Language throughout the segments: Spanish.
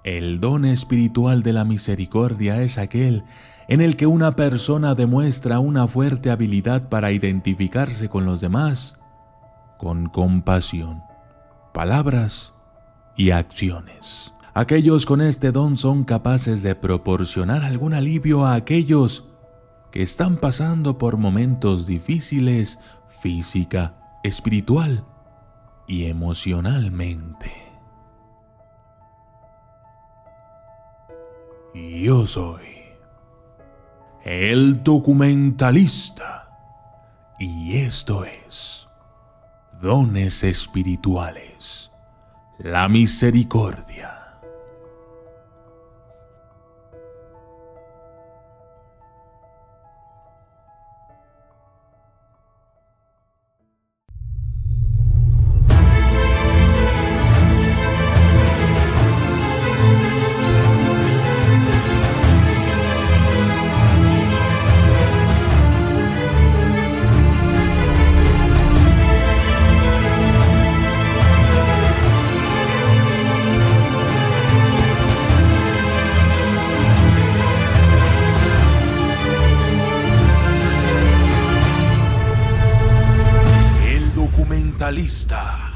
El don espiritual de la misericordia es aquel en el que una persona demuestra una fuerte habilidad para identificarse con los demás con compasión, palabras y acciones. Aquellos con este don son capaces de proporcionar algún alivio a aquellos que están pasando por momentos difíciles física, espiritual y emocionalmente. Yo soy el documentalista y esto es Dones Espirituales, la misericordia. Lista.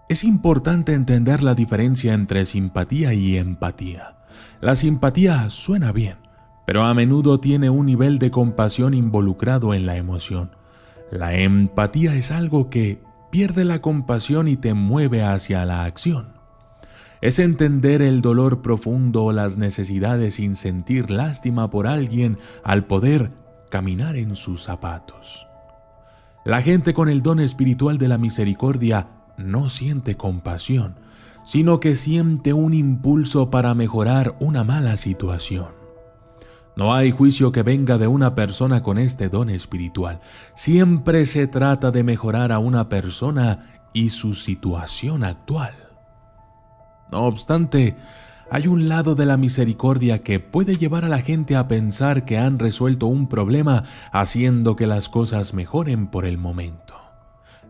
Es importante entender la diferencia entre simpatía y empatía. La simpatía suena bien, pero a menudo tiene un nivel de compasión involucrado en la emoción. La empatía es algo que pierde la compasión y te mueve hacia la acción. Es entender el dolor profundo o las necesidades sin sentir lástima por alguien al poder caminar en sus zapatos. La gente con el don espiritual de la misericordia no siente compasión, sino que siente un impulso para mejorar una mala situación. No hay juicio que venga de una persona con este don espiritual. Siempre se trata de mejorar a una persona y su situación actual. No obstante, hay un lado de la misericordia que puede llevar a la gente a pensar que han resuelto un problema haciendo que las cosas mejoren por el momento.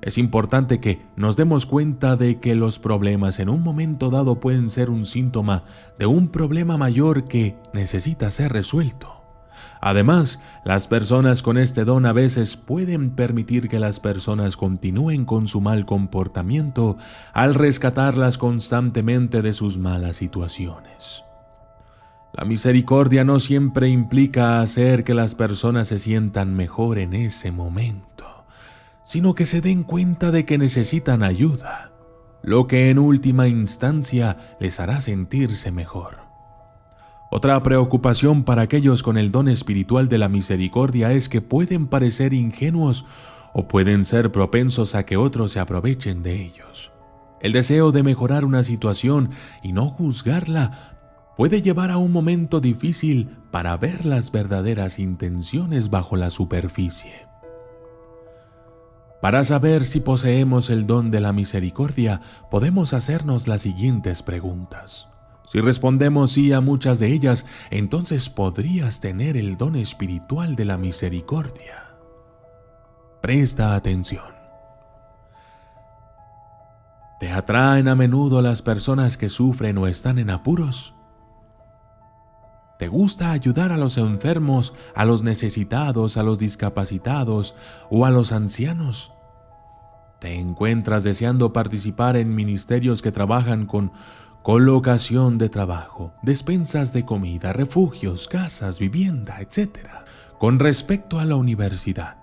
Es importante que nos demos cuenta de que los problemas en un momento dado pueden ser un síntoma de un problema mayor que necesita ser resuelto. Además, las personas con este don a veces pueden permitir que las personas continúen con su mal comportamiento al rescatarlas constantemente de sus malas situaciones. La misericordia no siempre implica hacer que las personas se sientan mejor en ese momento, sino que se den cuenta de que necesitan ayuda, lo que en última instancia les hará sentirse mejor. Otra preocupación para aquellos con el don espiritual de la misericordia es que pueden parecer ingenuos o pueden ser propensos a que otros se aprovechen de ellos. El deseo de mejorar una situación y no juzgarla puede llevar a un momento difícil para ver las verdaderas intenciones bajo la superficie. Para saber si poseemos el don de la misericordia, podemos hacernos las siguientes preguntas. Si respondemos sí a muchas de ellas, entonces podrías tener el don espiritual de la misericordia. Presta atención. ¿Te atraen a menudo las personas que sufren o están en apuros? ¿Te gusta ayudar a los enfermos, a los necesitados, a los discapacitados o a los ancianos? ¿Te encuentras deseando participar en ministerios que trabajan con colocación de trabajo, despensas de comida, refugios, casas, vivienda, etc.? Con respecto a la universidad,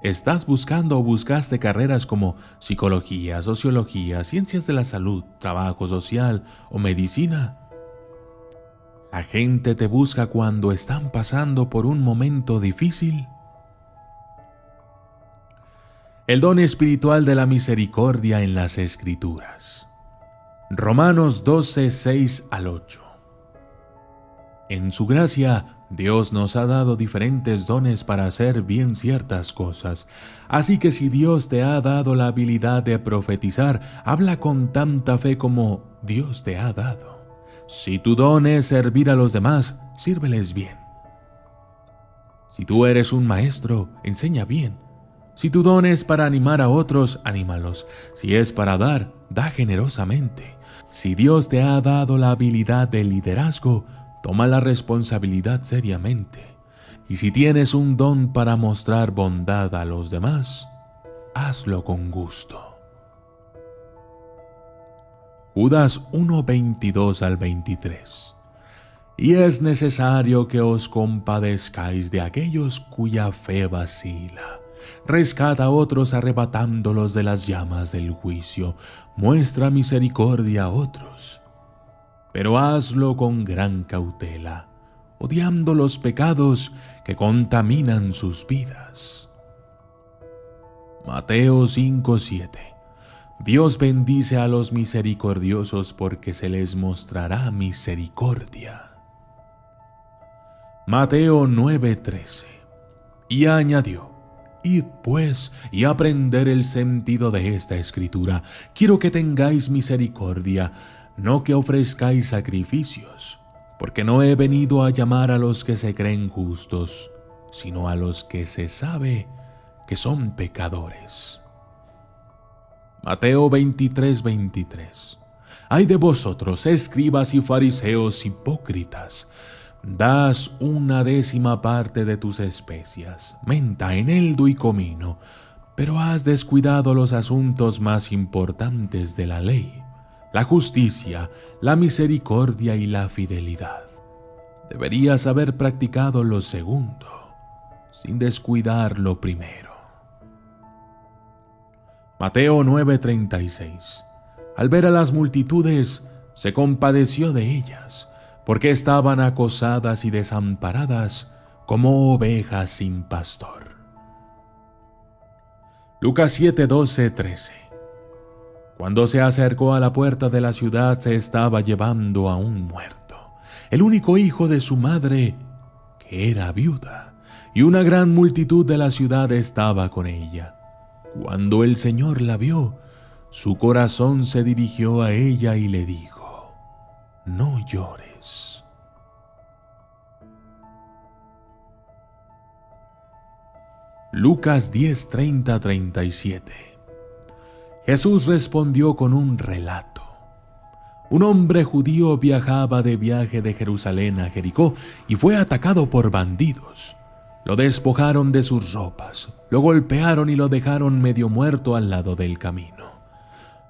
¿estás buscando o buscaste carreras como psicología, sociología, ciencias de la salud, trabajo social o medicina? ¿La gente te busca cuando están pasando por un momento difícil? El don espiritual de la misericordia en las Escrituras. Romanos 12, 6 al 8. En su gracia, Dios nos ha dado diferentes dones para hacer bien ciertas cosas. Así que si Dios te ha dado la habilidad de profetizar, habla con tanta fe como Dios te ha dado. Si tu don es servir a los demás, sírveles bien. Si tú eres un maestro, enseña bien. Si tu don es para animar a otros, anímalos. Si es para dar, da generosamente. Si Dios te ha dado la habilidad de liderazgo, toma la responsabilidad seriamente. Y si tienes un don para mostrar bondad a los demás, hazlo con gusto. Judas 1:22 al 23. Y es necesario que os compadezcáis de aquellos cuya fe vacila. Rescata a otros arrebatándolos de las llamas del juicio. Muestra misericordia a otros. Pero hazlo con gran cautela, odiando los pecados que contaminan sus vidas. Mateo 5:7. Dios bendice a los misericordiosos porque se les mostrará misericordia. Mateo 9:13. Y añadió: Id pues y aprender el sentido de esta escritura. Quiero que tengáis misericordia, no que ofrezcáis sacrificios, porque no he venido a llamar a los que se creen justos, sino a los que se sabe que son pecadores. Mateo 23:23. Ay de vosotros, escribas y fariseos hipócritas, das 1/10 parte de tus especias, menta, eneldo y comino, pero has descuidado los asuntos más importantes de la ley, la justicia, la misericordia y la fidelidad. Deberías haber practicado lo segundo, sin descuidar lo primero. Mateo 9:36. Al ver a las multitudes, se compadeció de ellas, porque estaban acosadas y desamparadas como ovejas sin pastor. Lucas 7:12-13. Cuando se acercó a la puerta de la ciudad, se estaba llevando a un muerto, el único hijo de su madre, que era viuda, y una gran multitud de la ciudad estaba con ella. Cuando el Señor la vio, su corazón se dirigió a ella y le dijo: no llores. Lucas 10:30-37. Jesús respondió con un relato. Un hombre judío viajaba de viaje de Jerusalén a Jericó y fue atacado por bandidos. Lo despojaron de sus ropas, lo golpearon y lo dejaron medio muerto al lado del camino.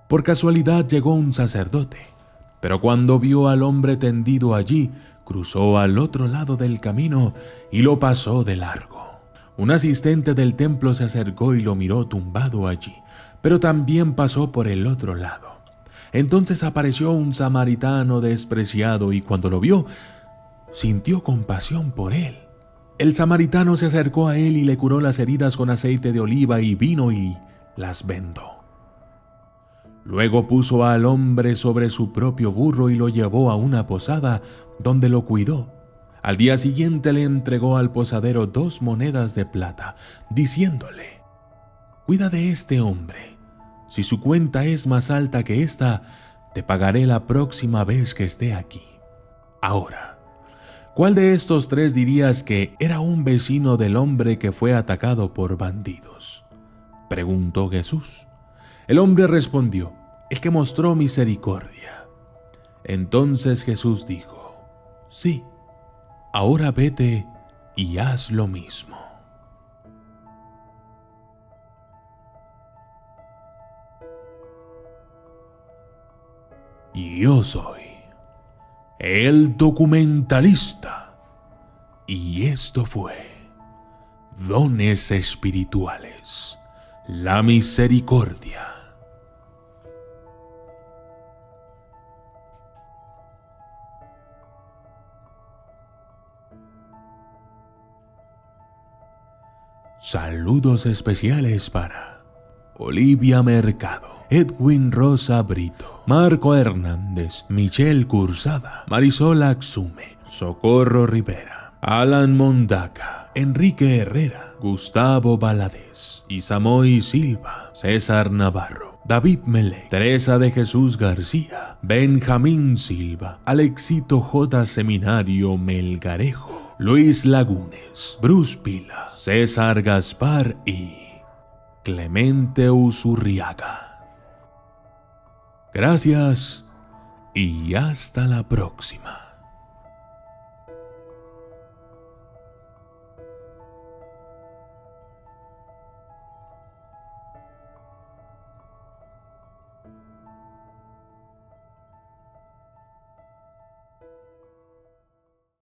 Por casualidad llegó un sacerdote, pero cuando vio al hombre tendido allí, cruzó al otro lado del camino y lo pasó de largo. Un asistente del templo se acercó y lo miró tumbado allí, pero también pasó por el otro lado. Entonces apareció un samaritano despreciado y cuando lo vio, sintió compasión por él. El samaritano se acercó a él y le curó las heridas con aceite de oliva y vino y las vendó. Luego puso al hombre sobre su propio burro y lo llevó a una posada donde lo cuidó. Al día siguiente le entregó al posadero 2 monedas de plata, diciéndole: cuida de este hombre. Si su cuenta es más alta que esta, te pagaré la próxima vez que esté aquí. Ahora, ¿cuál de estos 3 dirías que era un vecino del hombre que fue atacado por bandidos?, preguntó Jesús. El hombre respondió: el que mostró misericordia. Entonces Jesús dijo: sí, ahora vete y haz lo mismo. Yo soy el documentalista y esto fue Dones Espirituales, la misericordia. Saludos especiales para Olivia Mercado, Edwin Rosa Brito, Marco Hernández, Michelle Cursada, Marisol Axume, Socorro Rivera, Alan Mondaca, Enrique Herrera, Gustavo Valadez, Isamoy Silva, César Navarro, David Mele, Teresa de Jesús García, Benjamín Silva, Alexito J. Seminario Melgarejo, Luis Lagunes, Bruce Pila, César Gaspar y Clemente Usurriaga. Gracias y hasta la próxima.